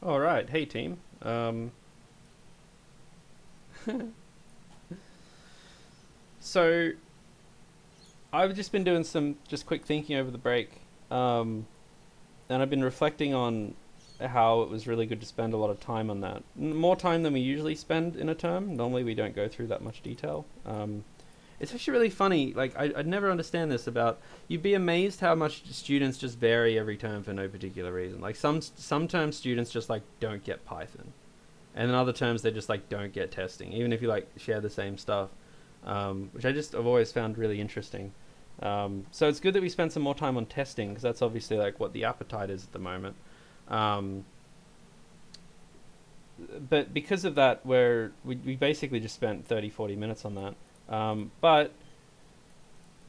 All right, hey team. So I've just been doing some just quick thinking over the break, and I've been reflecting on how it was really good to spend a lot of time on that. More time than we usually spend in a term. Normally we don't go through that much detail. It's actually really funny. Like I'd never understand this about. You'd be amazed how much students just vary every term for no particular reason. Like some terms students just like don't get Python, and in other terms they just like don't get testing, even if you like share the same stuff, which I've always found really interesting. So it's good that we spend some more time on testing because that's obviously like what the appetite is at the moment. Um, but because of that, we basically just spent 30, 40 minutes on that. But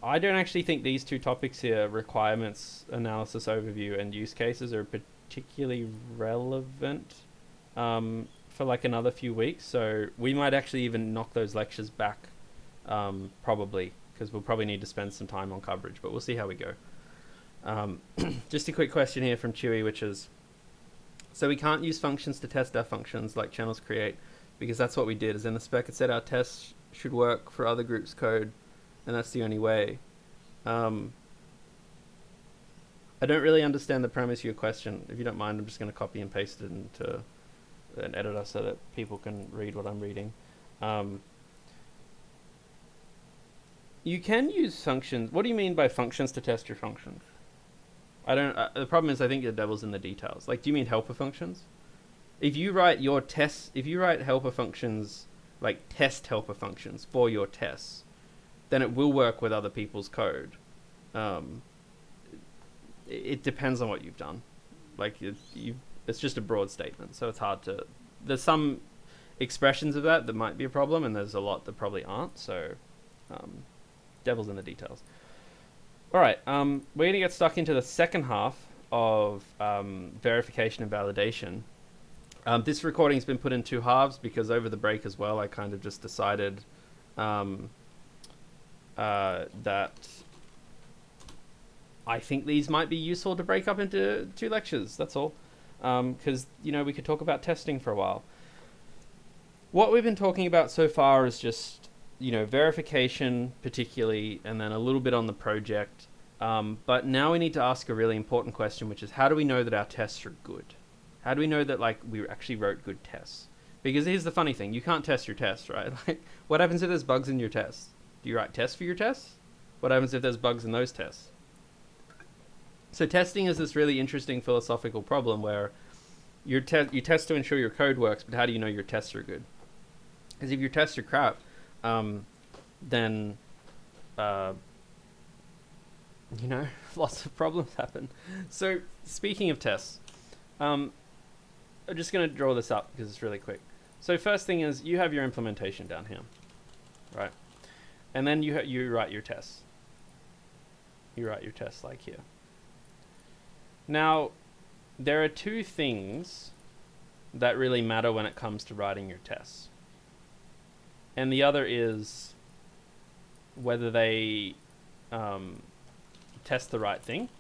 I don't actually think these two topics here, requirements analysis overview and use cases, are particularly relevant for like another few weeks. So we might actually even knock those lectures back, probably, because we'll probably need to spend some time on coverage, but we'll see how we go. Just a quick question here from Chewy, which is, so we can't use functions to test our functions like channels create, because that's what we did, is in the spec it said our tests should work for other groups' code, and that's the only way. I don't really understand the premise of your question. If you don't mind, I'm just going to copy and paste it into an editor so that people can read what I'm reading. You can use functions. What do you mean by functions to test your functions? I don't. The problem is, I think the devil's in the details. Like, do you mean helper functions? If you write your tests, if you write helper functions, like test helper functions for your tests, then it will work with other people's code. It depends on what you've done. Like, it's just a broad statement, so it's hard to. There's some expressions of that might be a problem, and there's a lot that probably aren't. So, devil's in the details. All right, we're going to get stuck into the second half of verification and validation. This recording's been put in two halves because over the break as well, I kind of just decided that I think these might be useful to break up into two lectures. That's all, because we could talk about testing for a while. What we've been talking about so far is just verification particularly, and then a little bit on the project. But now we need to ask a really important question, which is, how do we know that our tests are good? How do we know that we actually wrote good tests? Because here's the funny thing, you can't test your tests, right? Like, what happens if there's bugs in your tests? Do you write tests for your tests? What happens if there's bugs in those tests? So testing is this really interesting philosophical problem where you test to ensure your code works, but how do you know your tests are good? Because if your tests are crap, then lots of problems happen. So speaking of tests, I'm just going to draw this up because it's really quick. So first thing is, you have your implementation down here, right? And then you write your tests. You write your tests like here. Now, there are two things that really matter when it comes to writing your tests. And the other is whether they test the right thing,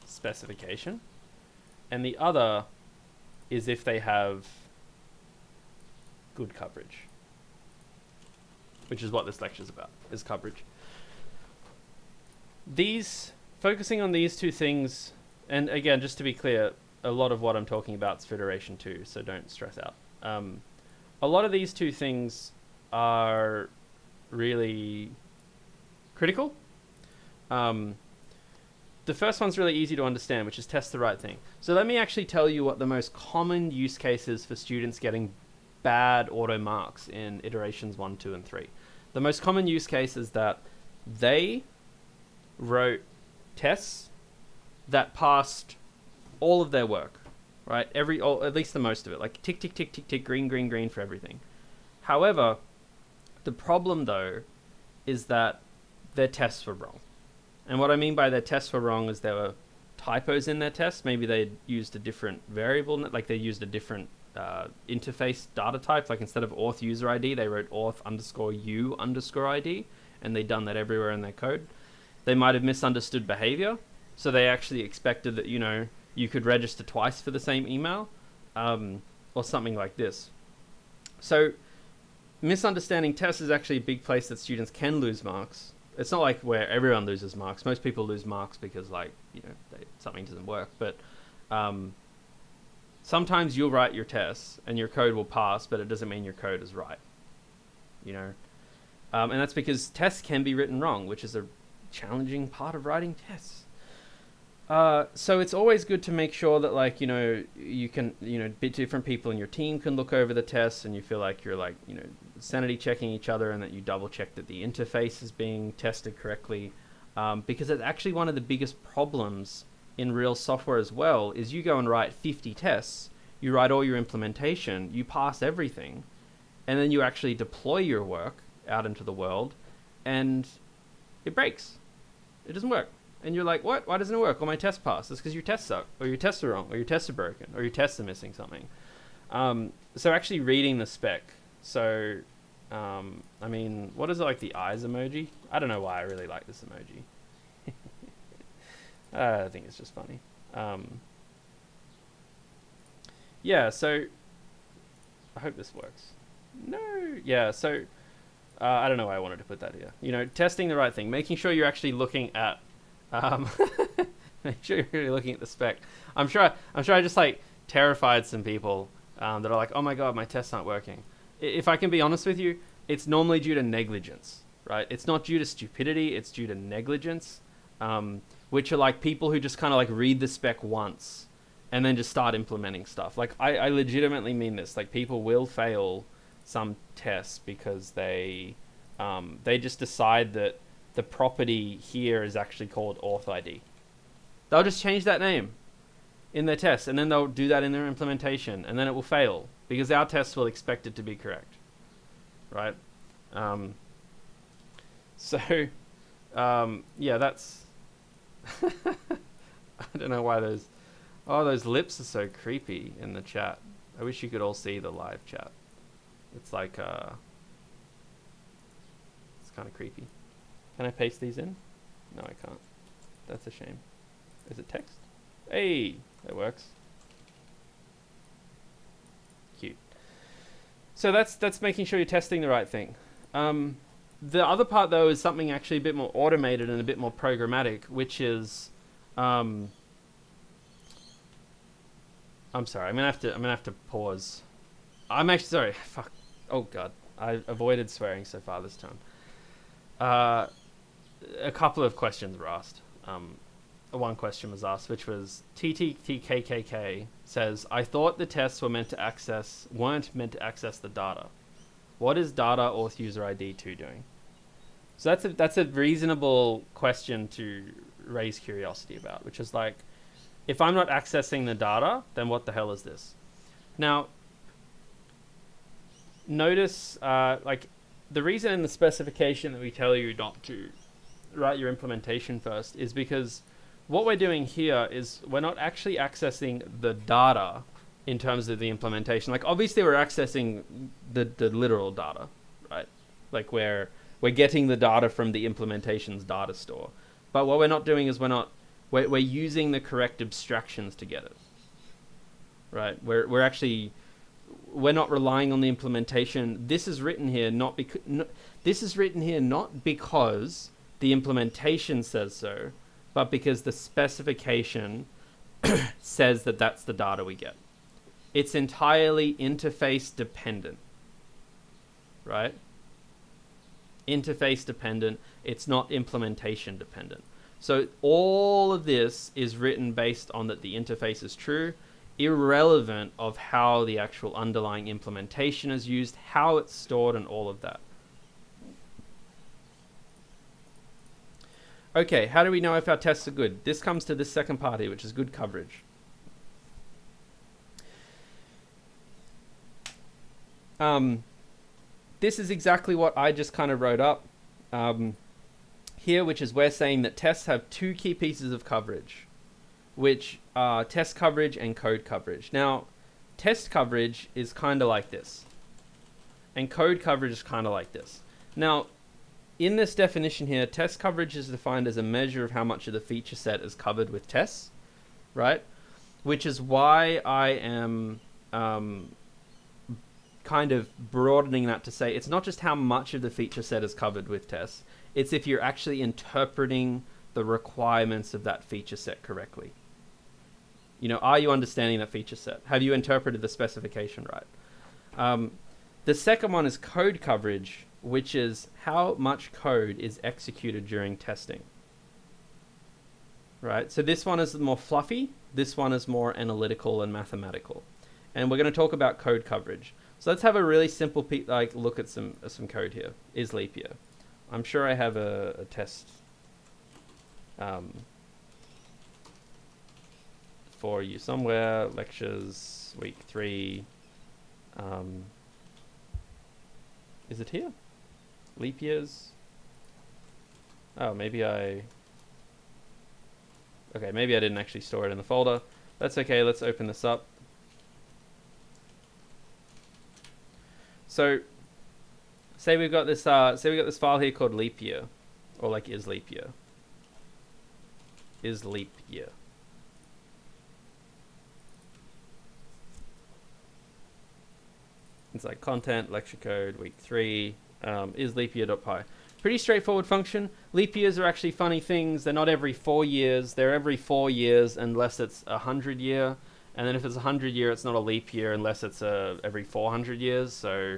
specification. And the other is if they have good coverage, which is what this lecture is about, is coverage. Focusing on these two things, and again, just to be clear, a lot of what I'm talking about is Federation 2, so don't stress out. A lot of these two things are really critical. The first one's really easy to understand, which is test the right thing. So let me actually tell you what the most common use case is for students getting bad auto marks in iterations 1, 2, and 3. The most common use case is that they wrote tests that passed all of their work, right? At least the most of it, like tick, tick, tick, tick, tick, green, green, green for everything. However, the problem though is that their tests were wrong. And what I mean by their tests were wrong is there were typos in their tests. Maybe they used a different variable, like they used a different interface data type. Like instead of auth user ID, they wrote auth_u_ID, and they'd done that everywhere in their code. They might have misunderstood behavior. So they actually expected that, you could register twice for the same email. or something like this. So misunderstanding tests is actually a big place that students can lose marks. It's not like where everyone loses marks. Most people lose marks because, like, something doesn't work. But sometimes you'll write your tests and your code will pass, but it doesn't mean your code is right. And that's because tests can be written wrong, which is a challenging part of writing tests. So it's always good to make sure that, like, you can, different people in your team can look over the tests, and you feel like you're, like, sanity checking each other, and that you double check that the interface is being tested correctly. Because it's actually one of the biggest problems in real software as well, is you go and write 50 tests, you write all your implementation, you pass everything, and then you actually deploy your work out into the world, and it breaks. It doesn't work. And you're like, what? Why doesn't it work? Well, my test passed. It's because your tests suck, or your tests are wrong, or your tests are broken, or your tests are missing something. So actually reading the spec. So, what is it, like the eyes emoji? I don't know why I really like this emoji. I think it's just funny. Yeah, so I hope this works. No, yeah, so I don't know why I wanted to put that here. Testing the right thing, making sure you're actually looking at make sure you're really looking at the spec. I'm sure I just, like, terrified some people that are like, oh my god, my tests aren't working. If I can be honest with you, it's normally due to negligence, right? It's not due to stupidity, it's due to negligence, which are, like, people who just kind of, like, read the spec once and then just start implementing stuff. Like, I legitimately mean this. Like, people will fail some tests because they just decide that the property here is actually called auth ID. They'll just change that name in their test, and then they'll do that in their implementation, and then it will fail because our tests will expect it to be correct, right? Yeah, that's I don't know why those lips are so creepy in the chat. I wish you could all see the live chat. It's like it's kind of creepy. Can I paste these in? No, I can't. That's a shame. Is it text? Hey, that works. Cute. So that's making sure you're testing the right thing. The other part, though, is something actually a bit more automated and a bit more programmatic, which is, I'm sorry. I'm gonna have to pause. I'm actually sorry. Fuck. Oh god. I avoided swearing so far this time. A couple of questions were asked. One question was asked, which was TTTKKK says, I thought the tests weren't meant to access the data. What is data auth user ID 2 doing? So that's a reasonable question to raise curiosity about, which is like, if I'm not accessing the data, then what the hell is this? Now, notice, like, the reason in the specification that we tell you not to write your implementation first is because what we're doing here is we're not actually accessing the data in terms of the implementation. Like, obviously we're accessing the literal data, right? Like, we're getting the data from the implementation's data store. But what we're not doing is we're using the correct abstractions to get it, right? We're not relying on the implementation. This is written here not because the implementation says so, but because the specification says that that's the data we get. It's entirely interface dependent, right? Interface dependent. It's not implementation dependent. So all of this is written based on that the interface is true, irrelevant of how the actual underlying implementation is used, how it's stored, and all of that. Okay, how do we know if our tests are good? This comes to this second part here, which is good coverage. This is exactly what I just kind of wrote up here, which is we're saying that tests have two key pieces of coverage, which are test coverage and code coverage. Now, test coverage is kind of like this, and code coverage is kind of like this. Now, in this definition here, test coverage is defined as a measure of how much of the feature set is covered with tests, right? Which is why I am kind of broadening that to say it's not just how much of the feature set is covered with tests, it's if you're actually interpreting the requirements of that feature set correctly. You know, are you understanding that feature set? Have you interpreted the specification right? The second one is code coverage, which is how much code is executed during testing. Right? So this one is more fluffy. This one is more analytical and mathematical. And we're going to talk about code coverage. So let's have a really simple look at some code here. Is leap year? I'm sure I have a test for you somewhere. Lectures, week 3. Is it here? Leap years? Oh, maybe I didn't actually store it in the folder. That's okay, let's open this up. So, say we've got this file here called leap year, or like is leap year. Is leap year. It's like content, lecture code, week 3, is leap year.py. Pretty straightforward function. Leap years are actually funny things. They're not every 4 years. They're every 4 years unless it's 100 year. And then if it's 100 year, it's not a leap year unless it's every 400 years. So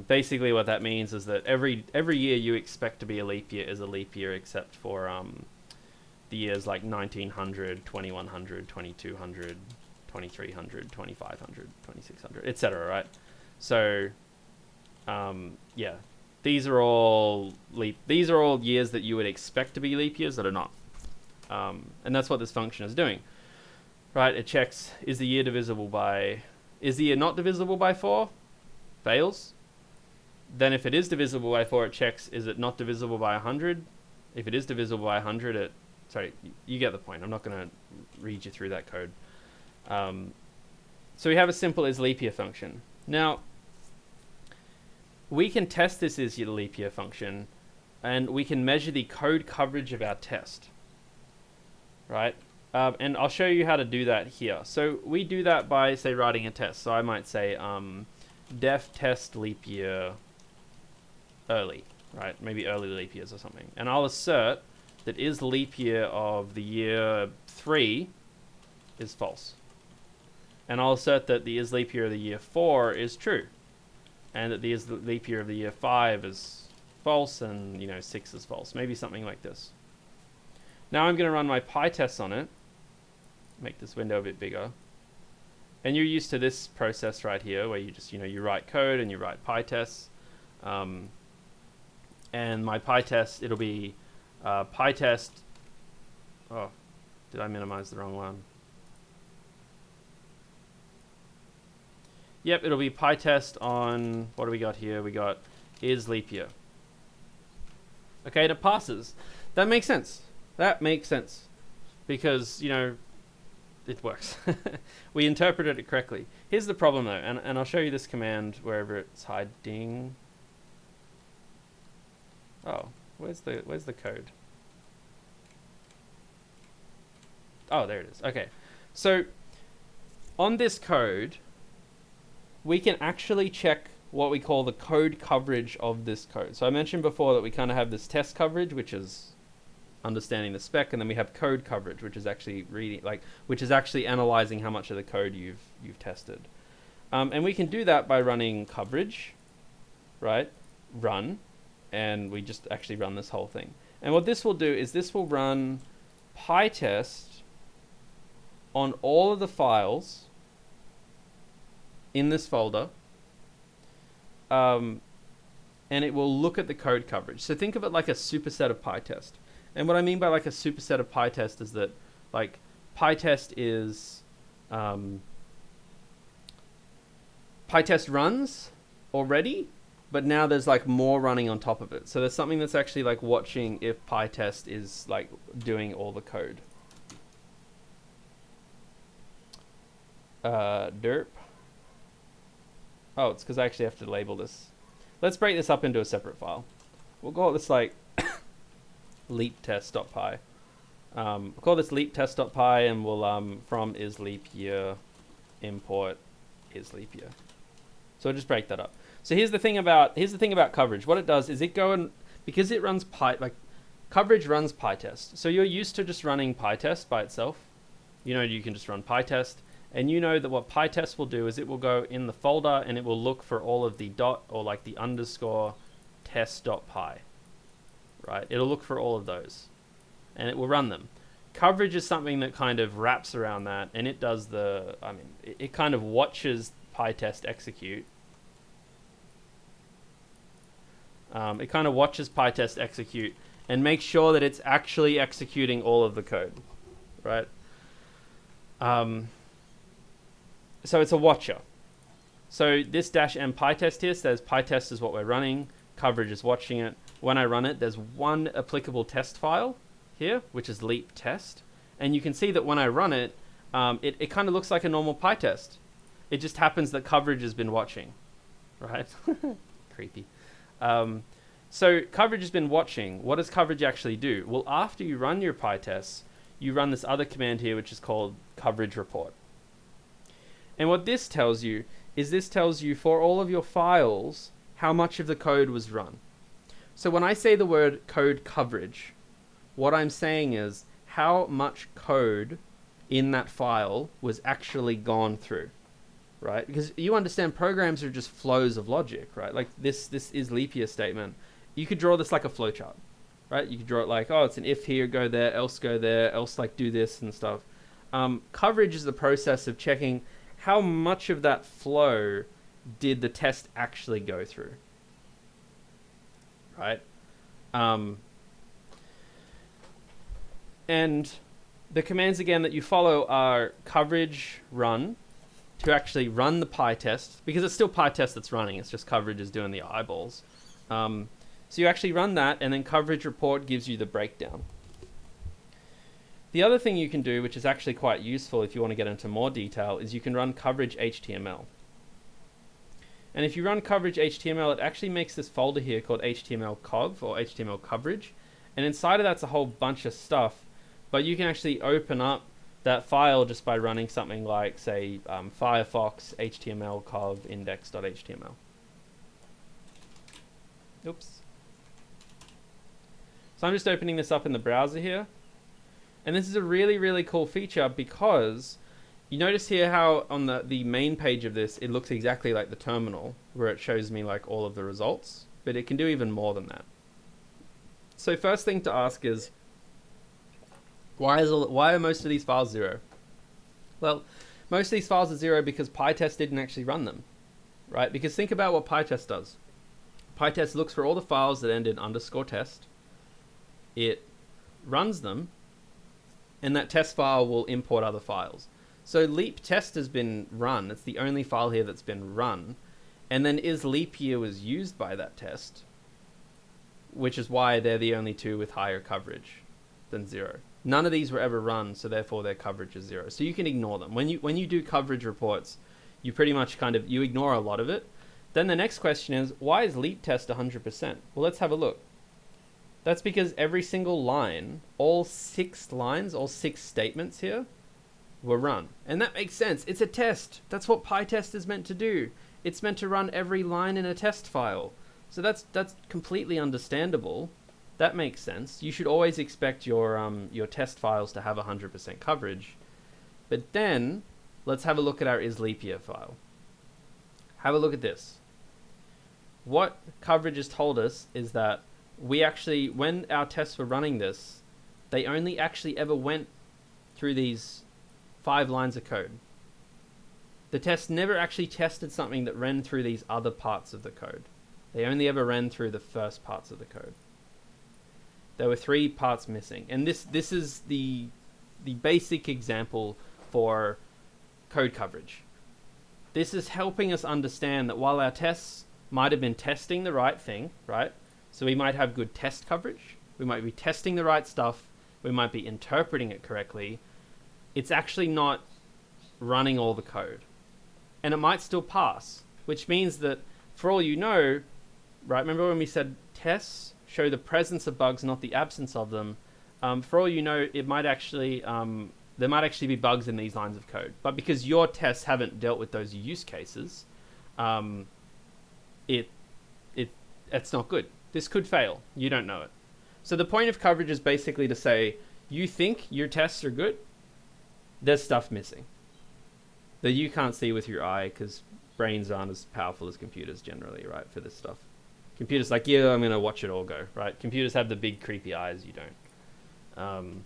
basically what that means is that every year you expect to be a leap year is a leap year, except for the years like 1900, 2100, 2200, 2300, 2500, 2600, etc. Right? So yeah. These are all years that you would expect to be leap years that are not. And that's what this function is doing. Right? It checks, is the year not divisible by 4? Fails. Then if it is divisible by 4, it checks, is it not divisible by 100? If it is divisible by 100, sorry, you get the point. I'm not going to read you through that code. So we have a simple is leap year function. Now, we can test this is your leap year function, and we can measure the code coverage of our test, right? And I'll show you how to do that here. So we do that by, say, writing a test. So I might say def test leap year early, right? Maybe early leap years or something. And I'll assert that is leap year of the year 3 is false. And I'll assert that the is leap year of the year 4 is true. And that the leap year of the year 5 is false, and 6 is false. Maybe something like this. Now I'm going to run my PyTest on it. Make this window a bit bigger. And you're used to this process right here, where you just you write code and you write PyTests. And my PyTest, it'll be PyTest. Oh, did I minimize the wrong one? Yep, it'll be PyTest on, what do we got here? We got is leap year. Okay, and it passes. That makes sense. That makes sense. Because, it works. We interpreted it correctly. Here's the problem though, and I'll show you this command wherever it's hiding. Oh, where's the code? Oh, there it is. Okay. So on this code, we can actually check what we call the code coverage of this code. So I mentioned before that we kind of have this test coverage, which is understanding the spec, and then we have code coverage, which is actually analyzing how much of the code you've tested. And we can do that by running coverage, right? Run, and we just actually run this whole thing. And what this will do is this will run PyTest on all of the files in this folder, and it will look at the code coverage. So think of it like a superset of PyTest. And what I mean by like a superset of PyTest is that like PyTest is PyTest runs already, but now there's like more running on top of it. So there's something that's actually like watching if PyTest is like doing all the code. Derp. Oh, it's because I actually have to label this. Let's break this up into a separate file. We'll call this like leaptest.py. We'll call this leaptest.py, and we'll from is leap year import is leap year. So I'll just break that up. So here's the thing about coverage. What it does is because it runs coverage runs PyTest. So you're used to just running PyTest by itself. You know, you can just run PyTest, and you know that what PyTest will do is it will go in the folder and it will look for all of the dot or like the underscore test.py, right? It'll look for all of those and it will run them. Coverage is something that kind of wraps around that, and it does it kind of watches PyTest execute. It kind of watches PyTest execute and makes sure that it's actually executing all of the code, right? So it's a watcher. So this -m PyTest here says PyTest is what we're running, coverage is watching it. When I run it, there's one applicable test file here, which is leap test. And you can see that when I run it, it kind of looks like a normal PyTest. It just happens that coverage has been watching, right? Creepy. So coverage has been watching. What does coverage actually do? Well, after you run your PyTests, you run this other command here, which is called coverage report. And what this tells you is for all of your files, how much of the code was run. So when I say the word code coverage, what I'm saying is how much code in that file was actually gone through, right? Because you understand programs are just flows of logic, right? Like this is leap year statement. You could draw this like a flowchart, right? You could draw it like, oh, it's an if here, go there, else like do this and stuff. Coverage is the process of checking how much of that flow did the test actually go through, right? And the commands again that you follow are coverage run to actually run the PyTest, because it's still PyTest that's running, it's just coverage is doing the eyeballs. So you actually run that, and then coverage report gives you the breakdown. The other thing you can do, which is actually quite useful if you want to get into more detail, is you can run coverage HTML. And if you run coverage HTML, it actually makes this folder here called HTML cov, or HTML coverage. And inside of that's a whole bunch of stuff, but you can actually open up that file just by running something like, say, Firefox HTML cov index.html. Oops. So I'm just opening this up in the browser here. And this is a really, really cool feature because you notice here how on the main page of this, it looks exactly like the terminal where it shows me like all of the results, but it can do even more than that. So first thing to ask is, why are most of these files 0? Well, most of these files are 0 because PyTest didn't actually run them, right? Because think about what PyTest does. PyTest looks for all the files that end in _test. It runs them, and that test file will import other files. So leap test has been run. It's the only file here that's been run. And then is leap year was used by that test, which is why they're the only two with higher coverage than 0. None of these were ever run, so therefore their coverage is 0. So you can ignore them. When you do coverage reports, you pretty much you ignore a lot of it. Then the next question is, why is leap test 100%? Well, let's have a look. That's because every single line, all 6 lines, all 6 statements here were run. And that makes sense. It's a test. That's what PyTest is meant to do. It's meant to run every line in a test file. So that's completely understandable. That makes sense. You should always expect your test files to have 100% coverage. But then let's have a look at our isLeapYear file. Have a look at this. What coverage has told us is that we actually, when our tests were running this, they only actually ever went through these 5 lines of code. The test never actually tested something that ran through these other parts of the code. They only ever ran through the first parts of the code. There were 3 parts missing. And this is the basic example for code coverage. This is helping us understand that while our tests might have been testing the right thing, right? So we might have good test coverage. We might be testing the right stuff. We might be interpreting it correctly. It's actually not running all the code. And it might still pass, which means that for all you know, right, remember when we said tests show the presence of bugs, not the absence of them? For all you know, it might actually there might actually be bugs in these lines of code. But because your tests haven't dealt with those use cases, it's not good. This could fail. You don't know it. So the point of coverage is basically to say, you think your tests are good, there's stuff missing that you can't see with your eye because brains aren't as powerful as computers generally, right, for this stuff. Computers like, yeah, I'm going to watch it all go, right? Computers have the big creepy eyes, you don't.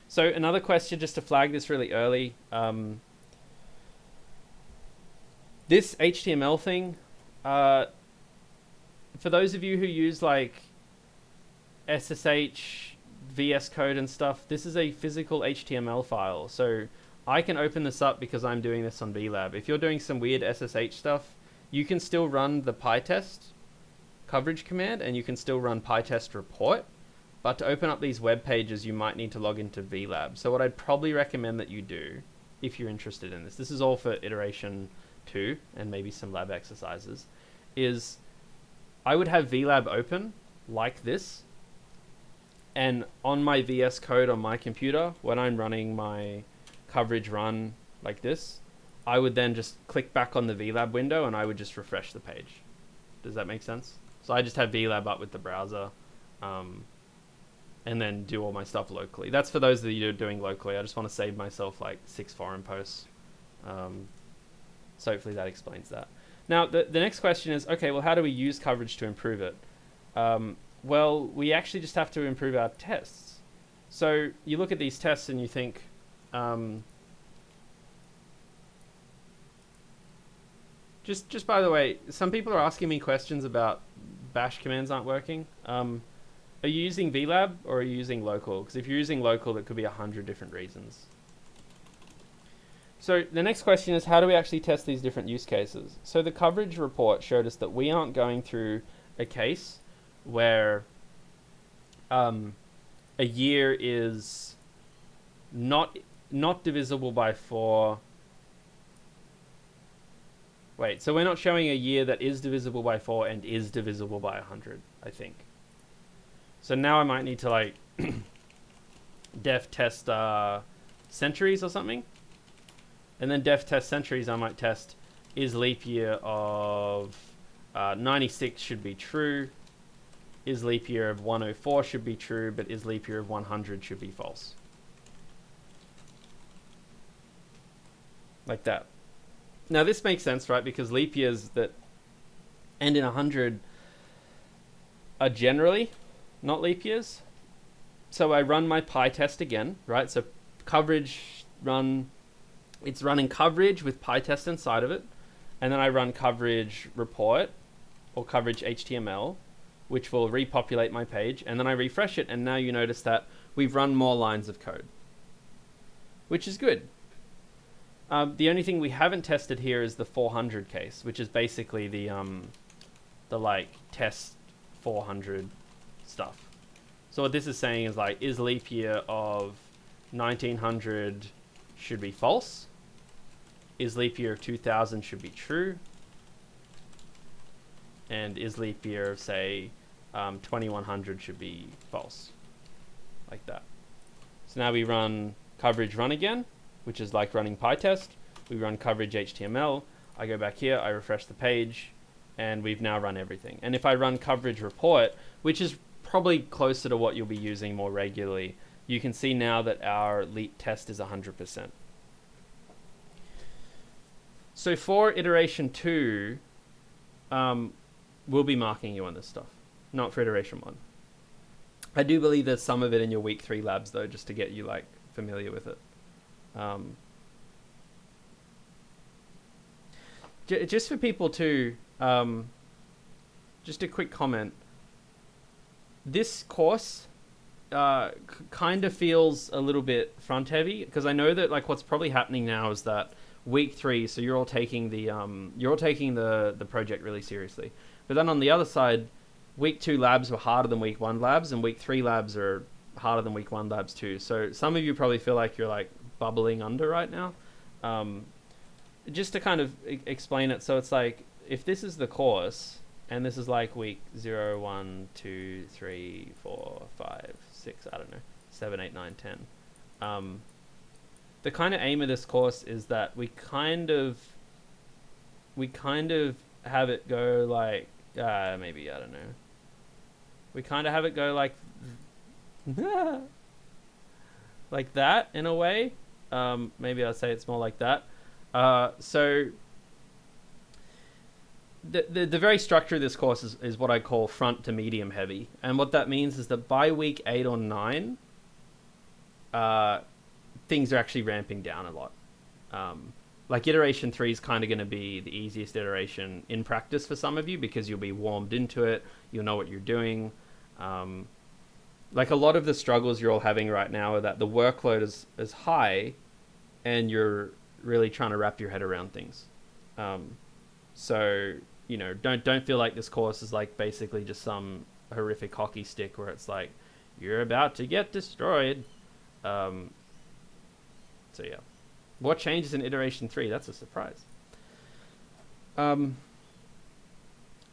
So another question, just to flag this really early. This HTML thing, for those of you who use like SSH, VS Code and stuff, this is a physical HTML file. So I can open this up because I'm doing this on VLab. If you're doing some weird SSH stuff, you can still run the PyTest coverage command and you can still run PyTest report. But to open up these web pages, you might need to log into VLab. So what I'd probably recommend that you do, if you're interested in this is all for iteration 2 and maybe some lab exercises, is I would have VLab open like this. And on my VS Code on my computer, when I'm running my coverage run like this, I would then just click back on the VLab window and I would just refresh the page. Does that make sense? So I just have VLab up with the browser and then do all my stuff locally. That's for those that you're doing locally. I just want to save myself like 6 foreign posts. So hopefully that explains that. Now, the next question is, okay, well, how do we use coverage to improve it? Well, we actually just have to improve our tests. So you look at these tests and you think, just by the way, some people are asking me questions about bash commands aren't working. Are you using VLab or are you using local? Because if you're using local, it could be 100 different reasons. So the next question is, how do we actually test these different use cases? So the coverage report showed us that we aren't going through a case where a year is not divisible by 4. Wait, so we're not showing a year that is divisible by 4 and is divisible by 100, I think. So now I might need to like def test centuries or something. And then def test centuries, I might test, is leap year of 96 should be true. Is leap year of 104 should be true, but is leap year of 100 should be false. Like that. Now this makes sense, right? Because leap years that end in 100 are generally not leap years. So I run my PyTest again, right? So coverage run, it's running coverage with PyTest inside of it. And then I run coverage report or coverage HTML, which will repopulate my page. And then I refresh it. And now you notice that we've run more lines of code, which is good. The only thing we haven't tested here is the 400 case, which is basically the like test 400 stuff. So what this is saying is like, is leap year of 1900 should be false? Is leap year of 2000 should be true? And is leap year of say 2100 should be false? Like that. So now we run coverage run again, which is like running PyTest. We run coverage HTML. I go back here, I refresh the page, and we've now run everything. And if I run coverage report, which is probably closer to what you'll be using more regularly, you can see now that our leap test is 100%. So for iteration 2, we'll be marking you on this stuff, not for iteration 1. I do believe there's some of it in your week 3 labs though, just to get you like familiar with it. Just for people too, just a quick comment. This course kind of feels a little bit front heavy because I know that like what's probably happening now is that week 3, so you're all taking the project really seriously. But then on the other side, week 2 labs were harder than week 1 labs, and week 3 labs are harder than week 1 labs too. So some of you probably feel like you're like bubbling under right now. Just to kind of explain it, so it's like if this is the course and this is like week 0, 1, 2, 3, 4, 5, 6, I don't know, 7, 8, 9, 10. The kind of aim of this course is that we kind of have it go like, maybe, I don't know. We kind of have it go like, like that in a way. Maybe I'll say it's more like that. So the very structure of this course is what I call front to medium heavy. And what that means is that by week 8 or 9, things are actually ramping down a lot. Like iteration 3 is kind of going to be the easiest iteration in practice for some of you because you'll be warmed into it. You'll know what you're doing. Like a lot of the struggles you're all having right now are that the workload is high and you're really trying to wrap your head around things. So, you know, don't feel like this course is like basically just some horrific hockey stick where it's like, you're about to get destroyed. So yeah. What changes in iteration 3? That's a surprise.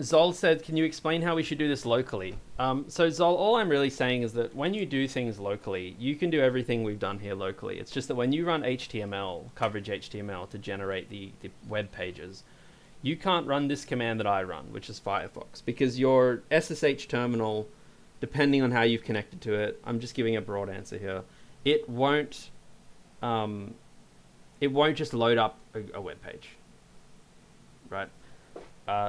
Zol said, can you explain how we should do this locally? So Zol, all I'm really saying is that when you do things locally, you can do everything we've done here locally. It's just that when you run HTML, coverage HTML, to generate the web pages, you can't run this command that I run, which is Firefox, because your SSH terminal, depending on how you've connected to it, I'm just giving a broad answer here, it won't just load up a web page, right?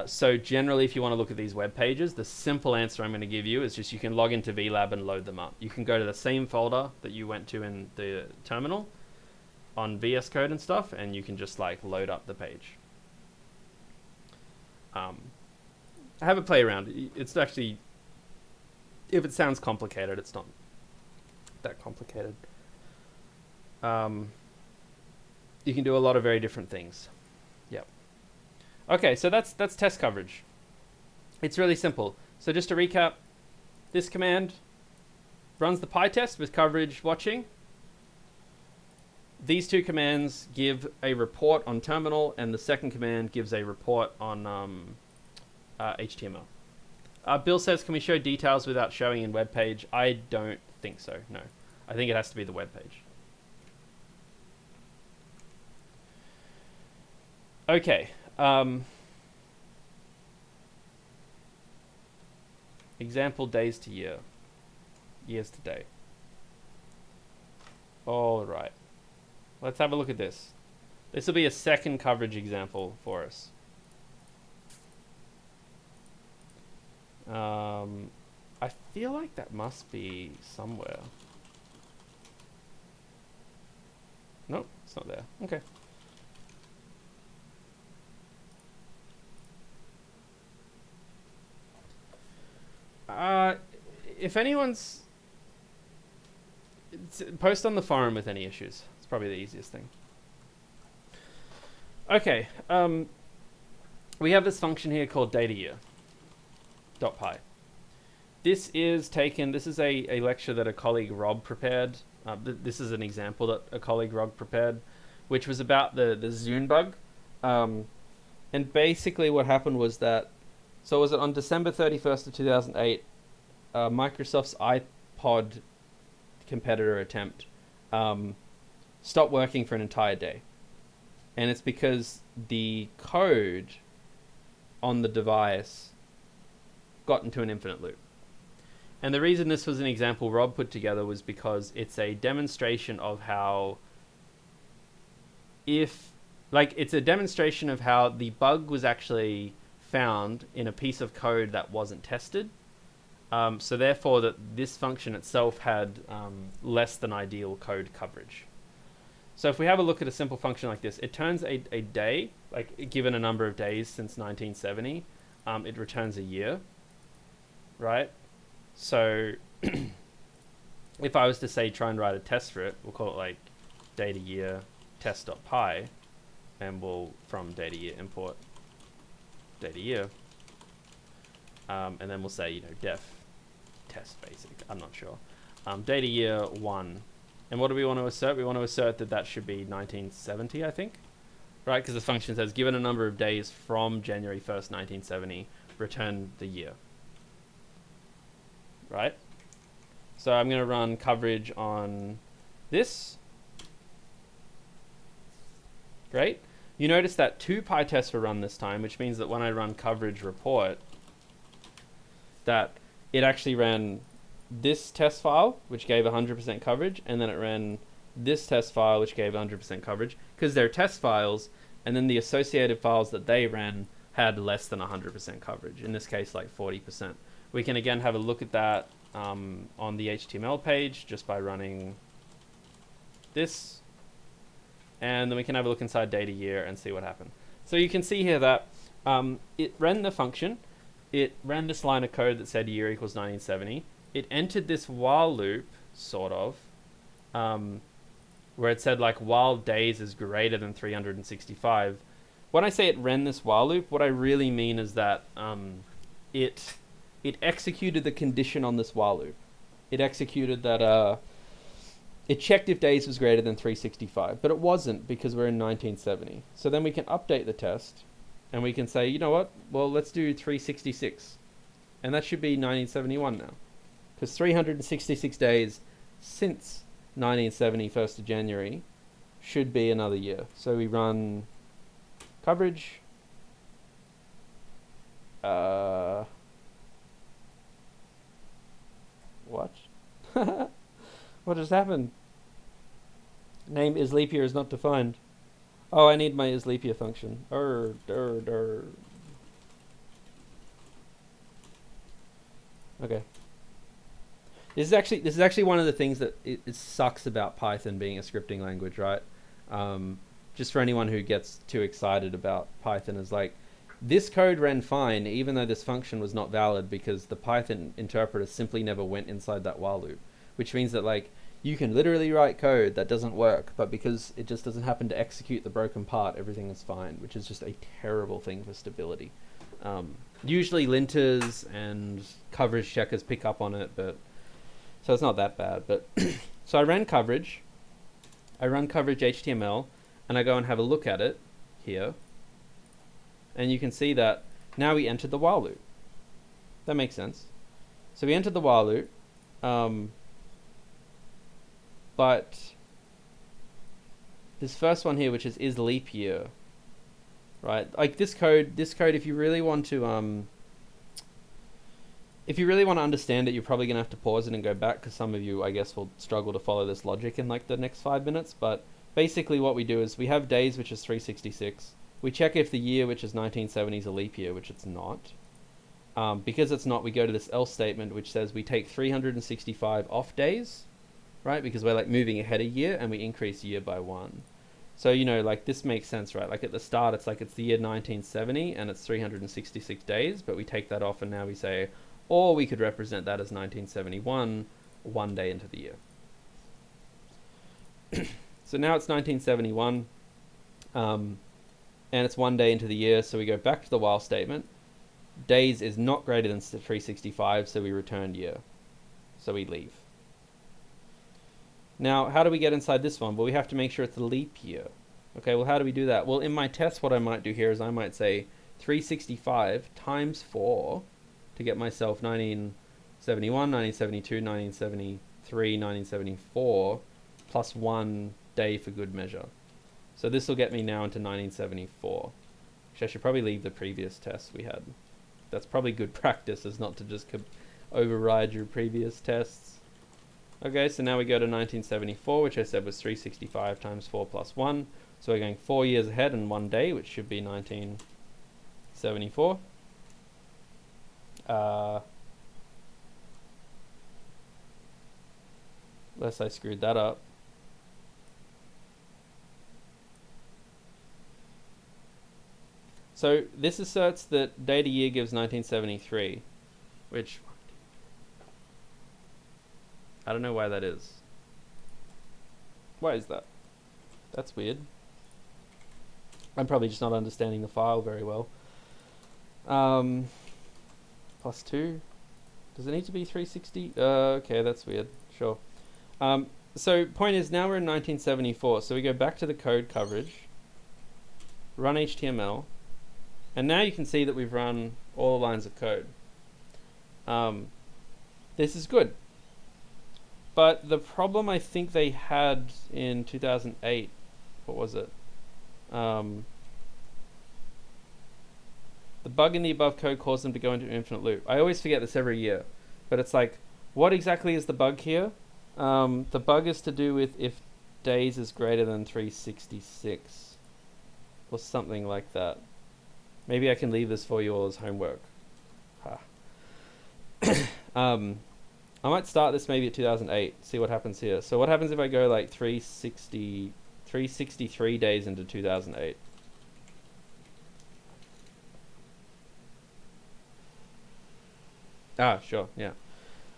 So generally, if you want to look at these web pages, the simple answer I'm going to give you is just you can log into VLab and load them up. You can go to the same folder that you went to in the terminal on VS Code and stuff, and you can just like load up the page. Have a play around. It's actually, if it sounds complicated, it's not that complicated. You can do a lot of very different things. Yep. Okay, so that's test coverage. It's really simple. So just to recap, this command runs the PyTest with coverage watching. These two commands give a report on terminal, and the second command gives a report on HTML. Bill says, can we show details without showing in web page? I don't think so, no. I think it has to be the web page. Okay. Example days to year. Years to day. All right. Let's have a look at this. This will be a second coverage example for us. I feel like that must be somewhere. Nope, it's not there. Okay. If anyone's... post on the forum with any issues. It's probably the easiest thing. Okay. We have this function here called dataYear.py. This is a lecture that a colleague Rob prepared. This is an example that a colleague Rob prepared, which was about the Zune bug. And basically what happened was that, so was it on December 31st of 2008, Microsoft's iPod competitor attempt stopped working for an entire day. And it's because the code on the device got into an infinite loop. And the reason this was an example Rob put together was because it's a demonstration of how it's a demonstration of how the bug was actually found in a piece of code that wasn't tested. So therefore that this function itself had less than ideal code coverage. So if we have a look at a simple function like this, it turns a day, like given a number of days since 1970, it returns a year, right? So if I was to say try and write a test for it, we'll call it like data year test.py, and we'll from data year import data year, and then we'll say def test basic. I'm not sure. Data year 1, and what do we want to assert? We want to assert that should be 1970, I think, right? Because the function says given a number of days from January 1st, 1970, return the year. Right? So I'm going to run coverage on this. Great. You notice that 2 PyTests were run this time, which means that when I run coverage report, that it actually ran this test file, which gave 100% coverage, and then it ran this test file, which gave 100% coverage, because they're test files, and then the associated files that they ran had less than 100% coverage, in this case like 40%. We can again have a look at that on the HTML page just by running this, and then we can have a look inside data year and see what happened. So you can see here that it ran the function, it ran this line of code that said year equals 1970, it entered this while loop, sort of, where it said like while days is greater than 365. When I say it ran this while loop, what I really mean is that it executed the condition on this while loop. It executed that, it checked if days was greater than 365, but it wasn't because we're in 1970. So then we can update the test and we can say, you know what, well, let's do 366. And that should be 1971 now, because 366 days since 1970, 1st of January, should be another year. So we run coverage. What? What just happened? Name is leap year is not defined. Oh, I need my is leap year function. Okay. This is actually one of the things that it sucks about Python being a scripting language, right? Just for anyone who gets too excited about Python, is like, this code ran fine even though this function was not valid because the Python interpreter simply never went inside that while loop, which means that like you can literally write code that doesn't work, but because it just doesn't happen to execute the broken part, everything is fine, which is just a terrible thing for stability. Usually linters and coverage checkers pick up on it, but so it's not that bad. But so I ran coverage HTML, and I go and have a look at it here, and you can see that now we entered the while loop. That makes sense. So we entered the while loop, but this first one here, which is leap year, right? Like this code, if you really want to understand it, you're probably gonna have to pause it and go back, because some of you, I guess, will struggle to follow this logic in like the next 5 minutes. But basically what we do is we have days, which is 366. We check if the year, which is 1970, is a leap year, which it's not. Because it's not, we go to this else statement, which says we take 365 off days, right? Because we're like moving ahead a year, and we increase year by 1. So, you know, like this makes sense, right? Like at the start, it's like it's the year 1970 and it's 366 days, but we take that off and now we say, or we could represent that as 1971, 1 day into the year. So now it's 1971, and it's 1 day into the year, so we go back to the while statement. Days is not greater than 365, so we return year. So we leave. Now, how do we get inside this one? Well, we have to make sure it's a leap year. Okay, well, how do we do that? Well, in my test, what I might do here is I might say 365 times 4 to get myself 1971, 1972, 1973, 1974, plus 1 day for good measure. So this will get me now into 1974. Which I should probably leave the previous tests we had. That's probably good practice, is not to just override your previous tests. Okay, so now we go to 1974, which I said was 365 times 4 plus 1. So we're going 4 years ahead and 1 day, which should be 1974. Unless I screwed that up. So this asserts that data year gives 1973, which I don't know why that is. Why is that? That's weird. I'm probably just not understanding the file very well. Plus 2. Does it need to be 360? Okay, that's weird. Sure. So point is, now we're in 1974. So we go back to the code coverage, run HTML, and now you can see that we've run all the lines of code. This is good. But the problem I think they had in 2008, what was it? The bug in the above code caused them to go into an infinite loop. I always forget this every year, but it's like, what exactly is the bug here? The bug is to do with if days is greater than 366 or something like that. Maybe I can leave this for you all as homework. I might start this maybe at 2008, see what happens here. So what happens if I go like 363 days into 2008? Sure, yeah.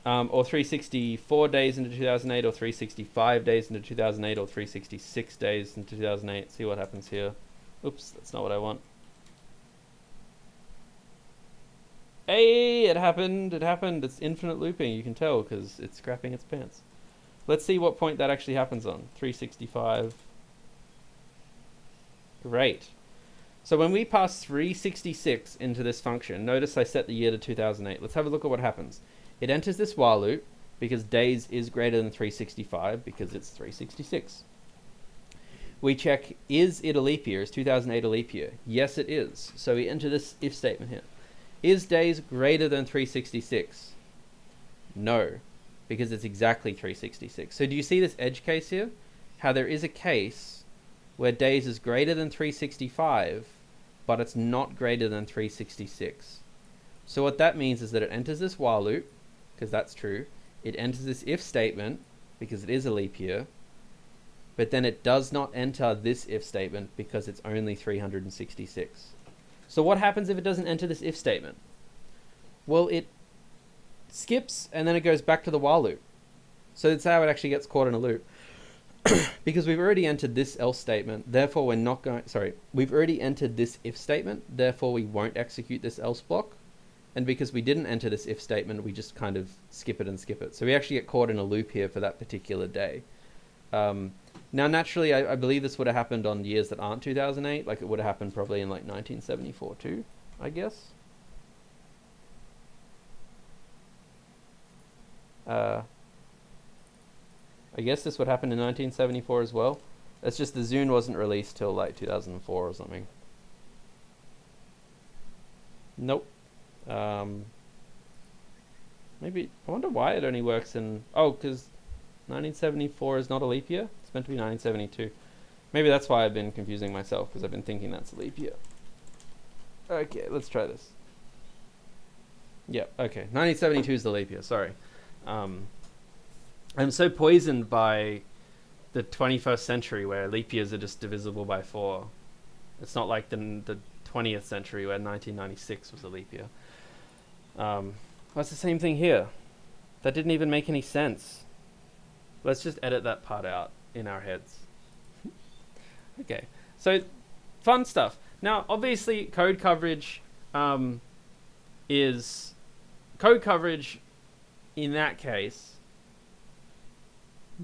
Or 364 days into 2008, or 365 days into 2008, or 366 days into 2008. See what happens here. Oops, that's not what I want. Hey, it happened. It's infinite looping, you can tell, because it's scrapping its pants. Let's see what point that actually happens on. 365. Great. So when we pass 366 into this function, notice I set the year to 2008. Let's have a look at what happens. It enters this while loop, because days is greater than 365, because it's 366. We check, is it a leap year? Is 2008 a leap year? Yes, it is. So we enter this if statement here. Is days greater than 366? No, because it's exactly 366. So do you see this edge case here? How there is a case where days is greater than 365, but it's not greater than 366. So what that means is that it enters this while loop, because that's true. It enters this if statement, because it is a leap year. But then it does not enter this if statement, because it's only 366. So what happens if it doesn't enter this if statement? Well, it skips and then it goes back to the while loop. So that's how it actually gets caught in a loop. Because we've already entered this else statement, therefore we're not going, we've already entered this if statement, therefore we won't execute this else block. And because we didn't enter this if statement, we just kind of skip it and skip it. So we actually get caught in a loop here for that particular day. Now, naturally, I believe this would have happened on years that aren't 2008. Like, it would have happened probably in, like, 1974 too, I guess. I guess this would happen in 1974 as well. It's just the Zune wasn't released till, like, 2004 or something. Nope. Maybe, I wonder why it only works in... Oh, because 1974 is not a leap year? It's meant to be 1972. Maybe that's why I've been confusing myself, because I've been thinking that's a leap year. Okay, let's try this. Yep, okay. 1972 is the leap year, sorry. I'm so poisoned by the 21st century where leap years are just divisible by 4. It's not like the 20th century where 1996 was a leap year. Well, it's the same thing here. That didn't even make any sense. Let's just edit that part out in our heads. Okay, so fun stuff. Now, obviously, code coverage is... Code coverage, in that case,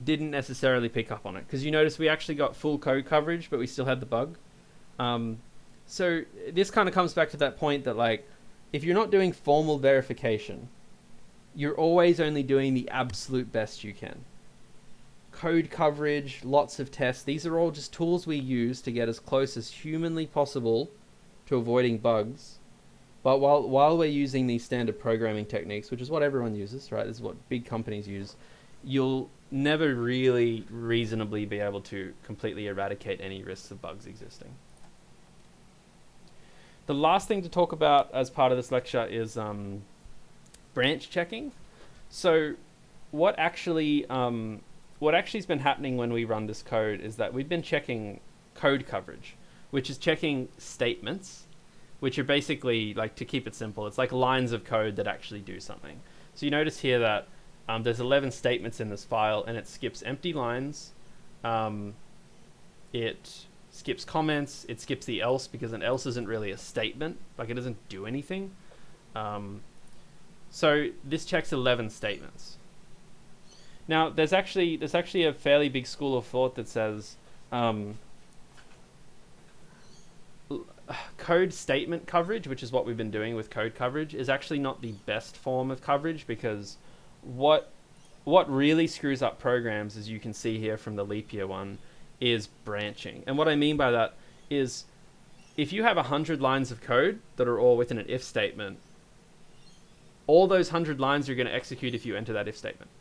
didn't necessarily pick up on it. Because you notice we actually got full code coverage, but we still had the bug. So this kind of comes back to that point that, like, if you're not doing formal verification, you're always only doing the absolute best you can. Code coverage, lots of tests, these are all just tools we use to get as close as humanly possible to avoiding bugs. But while we're using these standard programming techniques, which is what everyone uses, right? This is what big companies use, you'll never really reasonably be able to completely eradicate any risks of bugs existing. The last thing to talk about as part of this lecture is branch checking. So what actually has been happening when we run this code is that we've been checking code coverage, which is checking statements, which are basically, like, to keep it simple, it's like lines of code that actually do something. So you notice here that there's 11 statements in this file, and it skips empty lines, it skips comments, it skips the else, because an else isn't really a statement, like it doesn't do anything. So this checks 11 statements. Now, there's actually a fairly big school of thought that says code statement coverage, which is what we've been doing with code coverage, is actually not the best form of coverage, because what what really screws up programs, as you can see here from the leap year one, is branching. And what I mean by that is if you have 100 lines of code that are all within an if statement, all those 100 lines are going to execute if you enter that if statement.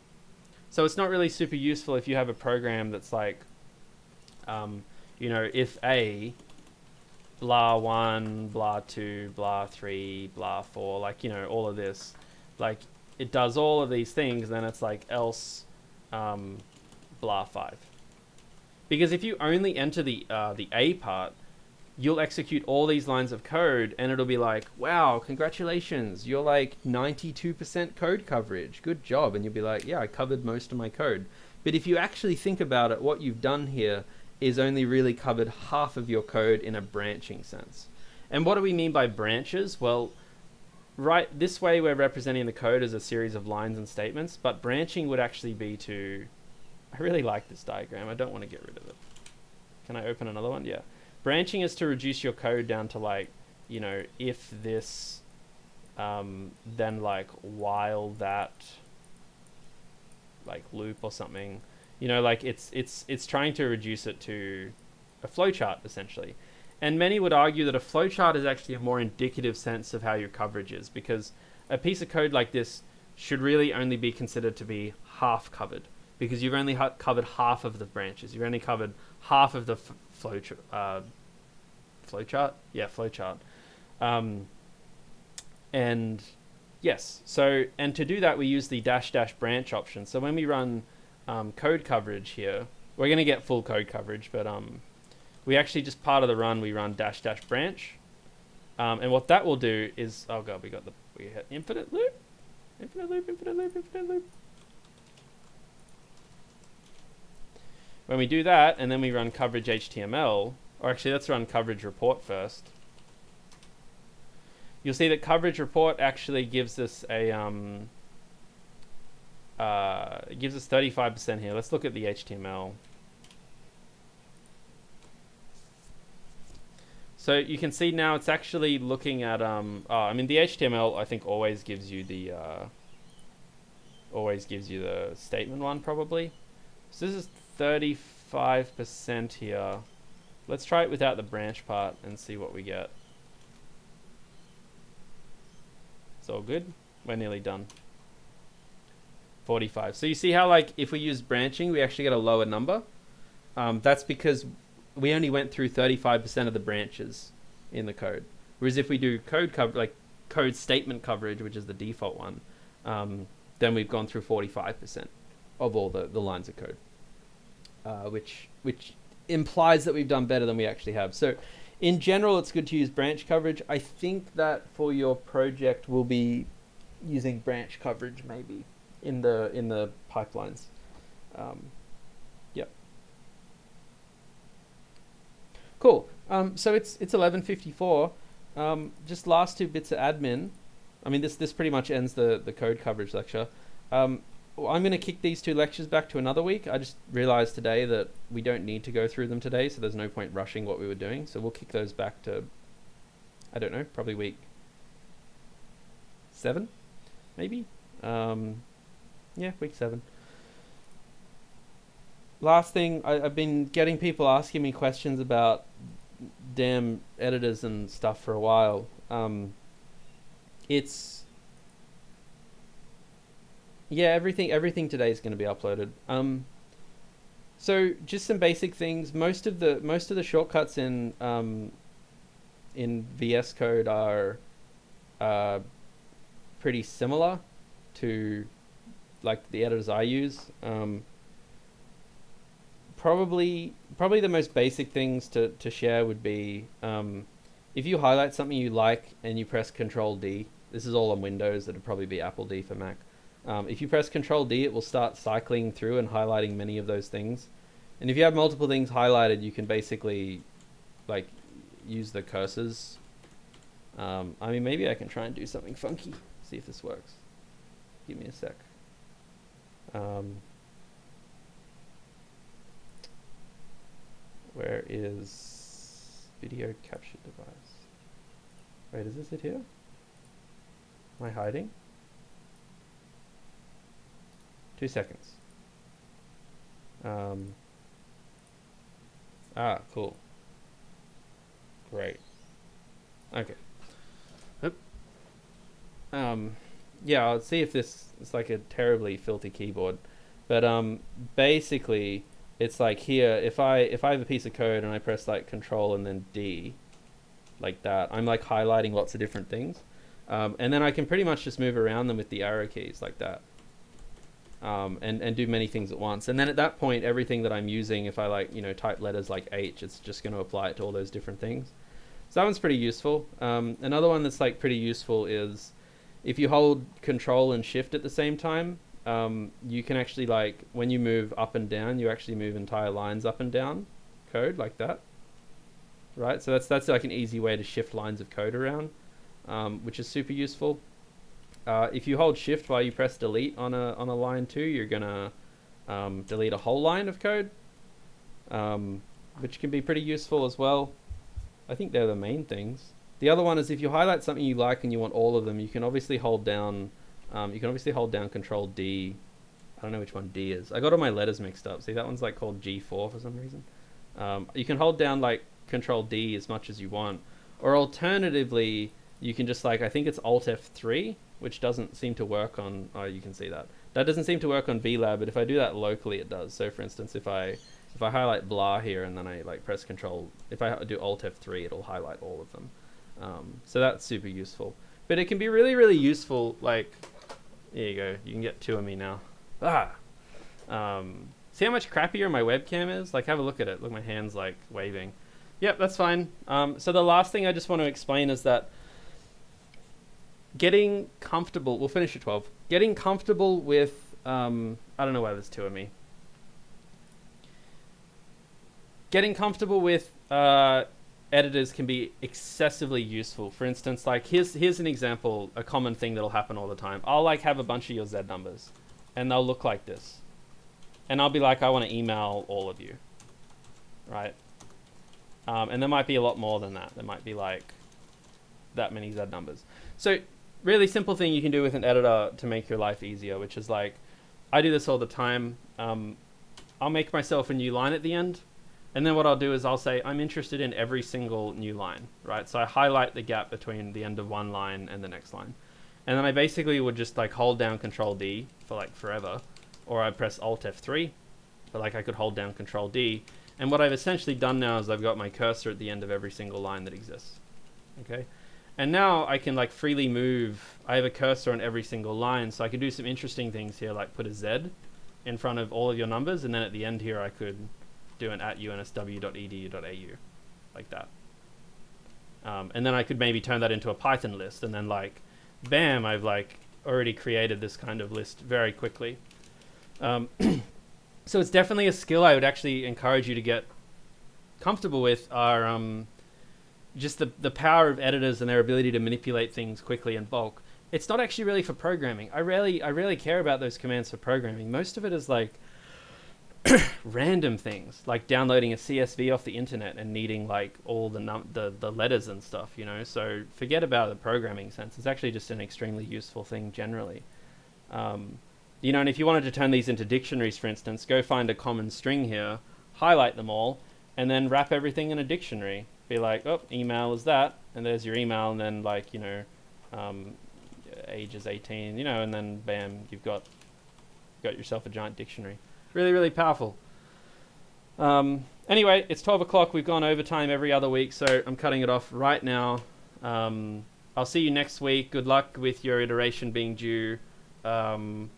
So it's not really super useful if you have a program that's like, if A, blah 1, blah 2, blah 3, blah 4, like, all of this, like it does all of these things, then it's like else blah 5. Because if you only enter the A part, you'll execute all these lines of code and it'll be like, wow, congratulations, you're like 92% code coverage, good job. And you'll be like, yeah, I covered most of my code. But if you actually think about it, what you've done here is only really covered half of your code in a branching sense. And what do we mean by branches? Well, right this way we're representing the code as a series of lines and statements, but branching would actually be to, I really like this diagram, I don't want to get rid of it. Can I open another one? Yeah. Branching is to reduce your code down to like, if this, then like while that, like loop or something, like it's trying to reduce it to a flowchart essentially. And many would argue that a flowchart is actually a more indicative sense of how your coverage is, because a piece of code like this should really only be considered to be half covered, because you've only covered half of the branches. You've only covered half of the flowchart. Yeah, flowchart. And yes, so, and to do that, we use the -- branch option. So when we run code coverage here, we're going to get full code coverage, but we actually just part of the run, we run -- branch. And what that will do is, oh God, we hit infinite loop. When we do that, and then we run coverage HTML, or actually let's run coverage report first. You'll see that coverage report actually gives us a gives us 35% here. Let's look at the HTML. So you can see now it's actually looking at I mean the HTML I think always gives you the statement one probably. So this is 35% here. Let's try it without the branch part and see what we get. It's all good. We're nearly done. 45. So you see how like if we use branching, we actually get a lower number. That's because we only went through 35% of the branches in the code. Whereas if we do code statement coverage, which is the default one, then we've gone through 45% of all the lines of code, which implies that we've done better than we actually have. So in general, it's good to use branch coverage. I think that for your project, we'll be using branch coverage maybe in the pipelines. Yep. Cool. So it's 11:54. Just last 2 bits of admin. I mean, this pretty much ends the code coverage lecture. I'm going to kick these 2 lectures back to another week. I just realized today that we don't need to go through them today, so there's no point rushing what we were doing. So we'll kick those back to, I don't know, probably week 7, maybe? Yeah, week 7. Last thing, I've been getting people asking me questions about damn editors and stuff for a while. Yeah, everything today is going to be uploaded. So just some basic things. Most of the shortcuts in VS Code are pretty similar to like the editors I use. Probably the most basic things to share would be if you highlight something you like and you press Control D. This is all on Windows. It'd probably be Apple D for Mac. If you press Control D, it will start cycling through and highlighting many of those things. And if you have multiple things highlighted, you can basically like use the cursors. I mean, maybe I can try and do something funky. See if this works. Give me a sec. Where is video capture device? Wait, is this it here? Am I hiding? 2 seconds. Cool. Great. Okay. Oop. Yeah, I'll see if this is like a terribly filthy keyboard. But basically it's like here, if I have a piece of code and I press like Control and then D, like that, I'm like highlighting lots of different things. And then I can pretty much just move around them with the arrow keys like that. And do many things at once. And then at that point, everything that I'm using, if I like, type letters like H, it's just going to apply it to all those different things. So that one's pretty useful. Another one that's like pretty useful is if you hold Control and Shift at the same time, you can actually like, when you move up and down, you actually move entire lines up and down code like that. Right? So that's like an easy way to shift lines of code around, which is super useful. If you hold Shift while you press Delete on a line 2, you're gonna delete a whole line of code, which can be pretty useful as well. I think they're the main things. The other one is if you highlight something you like and you want all of them, you can obviously hold down. Control D. I don't know which one D is. I got all my letters mixed up. See, that one's like called G4 for some reason. You can hold down like Control D as much as you want, or alternatively, you can just like, I think it's Alt F3, which doesn't seem to work on, oh, you can see that. That doesn't seem to work on VLab, but if I do that locally, it does. So for instance, if I highlight blah here and then I like press Control, if I do Alt F3, it'll highlight all of them. So that's super useful. But it can be really, really useful. Like, there you go. You can get 2 of me now. See how much crappier my webcam is? Like, have a look at it. Look, my hand's like waving. Yep, that's fine. So the last thing I just want to explain is that getting comfortable, we'll finish at 12. Getting comfortable with, I don't know why there's 2 of me. Getting comfortable with editors can be excessively useful. For instance, like here's an example, a common thing that'll happen all the time. I'll like have a bunch of your Z numbers and they'll look like this. And I'll be like, I want to email all of you, right? And there might be a lot more than that. There might be like that many Z numbers. So really simple thing you can do with an editor to make your life easier, which is like, I do this all the time. I'll make myself a new line at the end. And then what I'll do is I'll say, I'm interested in every single new line, right? So I highlight the gap between the end of one line and the next line. And then I basically would just like hold down Control D for like forever, or I press Alt F3, but like I could hold down Control D. And what I've essentially done now is I've got my cursor at the end of every single line that exists, okay? And now I can like freely move. I have a cursor on every single line, so I could do some interesting things here, like put a Z in front of all of your numbers, and then at the end here I could do an @unsw.edu.au, like that. And then I could maybe turn that into a Python list, and then like, bam, I've like already created this kind of list very quickly. So it's definitely a skill I would actually encourage you to get comfortable with, are just the power of editors and their ability to manipulate things quickly in bulk. It's not actually really for programming. I rarely care about those commands for programming. Most of it is like random things, like downloading a CSV off the internet and needing like all the letters and stuff, so forget about the programming sense. It's actually just an extremely useful thing generally. And if you wanted to turn these into dictionaries, for instance, go find a common string here, highlight them all, and then wrap everything in a dictionary. Be like, oh, email is that, and there's your email, and then like, age is 18, and then bam, you've got yourself a giant dictionary. Really, really powerful. Anyway, it's 12 o'clock. We've gone overtime every other week, so I'm cutting it off right now. I'll see you next week. Good luck with your iteration being due. And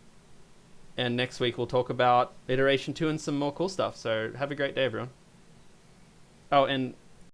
next week we'll talk about iteration 2 and some more cool stuff. So have a great day, everyone. Oh, and